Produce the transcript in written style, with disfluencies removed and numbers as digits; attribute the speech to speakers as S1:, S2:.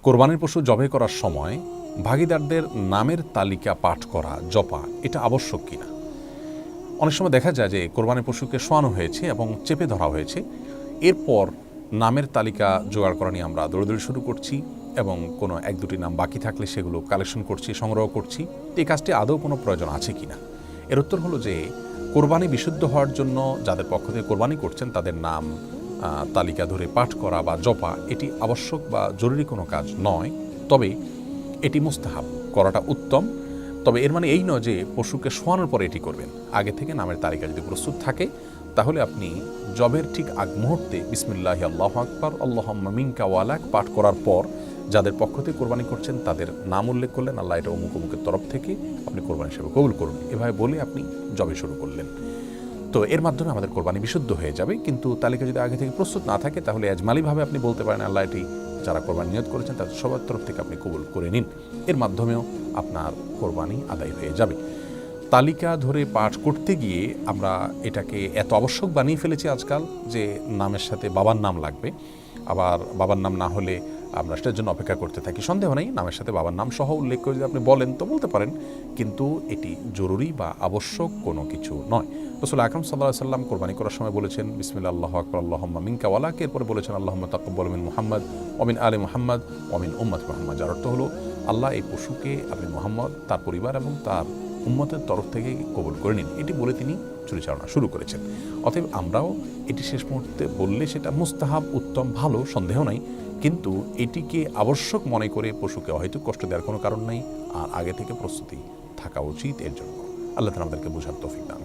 S1: কোরবানির পশু জবাই করার সময় ভাগীদারদের নামের তালিকা পাঠ করা, জপা, এটা আবশ্যক কিনা? অনেক সময় দেখা যায় যে কোরবানির পশুকে শোয়ানো হয়েছে এবং চেপে ধরা হয়েছে, এরপর নামের তালিকা জোগাড় করা নিয়ে আমরা দৌড়দৌড়ি শুরু করছি এবং কোনো এক দুটি নাম বাকি থাকলে সেগুলো কালেকশন করছি, সংগ্রহ করছি। এই কাজটি আদৌ কোনো প্রয়োজন আছে কিনা? এর উত্তর হলো যে কোরবানি বিশুদ্ধ হওয়ার জন্য যাদের পক্ষ থেকে কোরবানি করছেন তাদের নাম তালিকা ধরে পাঠ করা বা জপা এটি আবশ্যক বা জরুরি কোনো কাজ নয়, তবে এটি মুস্তাহাব, করাটা উত্তম। তবে এর মানে এই নয় যে পশুকে শোয়ানোর পরে এটি করবেন। আগে থেকে নামের তালিকা যদি প্রস্তুত থাকে তাহলে আপনি জবের ঠিক আগ মুহূর্তে বিসমিল্লাহি আল্লাহু আকবার আল্লাহুম্মা মিনকা ওয়ালাক পাঠ করার পর যাদের পক্ষ থেকে কোরবানি করছেন তাদের নাম উল্লেখ করলেন, আল্লাহ এটা অমুক অমুকের তরফ থেকে আপনি কোরবানি হিসেবে কবুল করুন, এভাবে বলে আপনি জবে শুরু করলেন। তো এর মাধ্যমে আমাদের কোরবানি বিশুদ্ধ হয়ে যাবে। কিন্তু তালিকা যদি আগে থেকে প্রস্তুত না থাকে তাহলে আজমালিভাবে আপনি বলতে পারেন আল্লাহ এটি যারা কোরবানি নিয়ত করেছেন তাদের সবার তরফ থেকে আপনি কবুল করে নিন। এর মাধ্যমেও আপনার কোরবানি আদায় হয়ে যাবে। তালিকা ধরে পাঠ করতে গিয়ে আমরা এটাকে এত আবশ্যক বানিয়ে ফেলেছি আজকাল যে নামের সাথে বাবার নাম লাগবে, আবার বাবার নাম না হলে আমরা সেটার জন্য অপেক্ষা করতে থাকি। সন্দেহ নেই, নামের সাথে বাবার নাম সহ উল্লেখ করে যদি আপনি বলেন তো বলতে পারেন, কিন্তু এটি জরুরি বা আবশ্যক কোনো কিছু নয়। রাসূল আকরাম সাল্লাল্লাহু আলাইহি ওয়াসাল্লাম কোরবানি করার সময় বলেছেন বিসমিল্লাহ আল্লাহু আকবার আল্লাহুম্মা মিনকা ওয়ালাক, এরপরে বলেছেন আল্লাহুম্মা তাকাব্বাল মিন মুহাম্মদ ওয়া মিন আলি মুহাম্মদ ওয়া মিন উম্মতি মুহাম্মদ। যার অর্থ হলো আল্লাহ এই পশুকে আপনি মুহাম্মদ, তার পরিবার এবং তার উম্মতের তরফ থেকে কবুল করে নিন, এটি বলে তিনি চুরিচালনা শুরু করেছেন। অতএব আমরাও এটি শেষ মুহূর্তে বললে সেটা মুস্তাহাব, উত্তম, ভালো, সন্দেহ নাই, কিন্তু এটিকে আবশ্যক মনে করে পশুকে হয়তো কষ্ট দেওয়ার কোনো কারণ নেই। আর আগে থেকে প্রস্তুতি থাকা উচিত এর জন্য। আল্লাহ তাআলা আমাদেরকে বোঝার তৌফিক দান।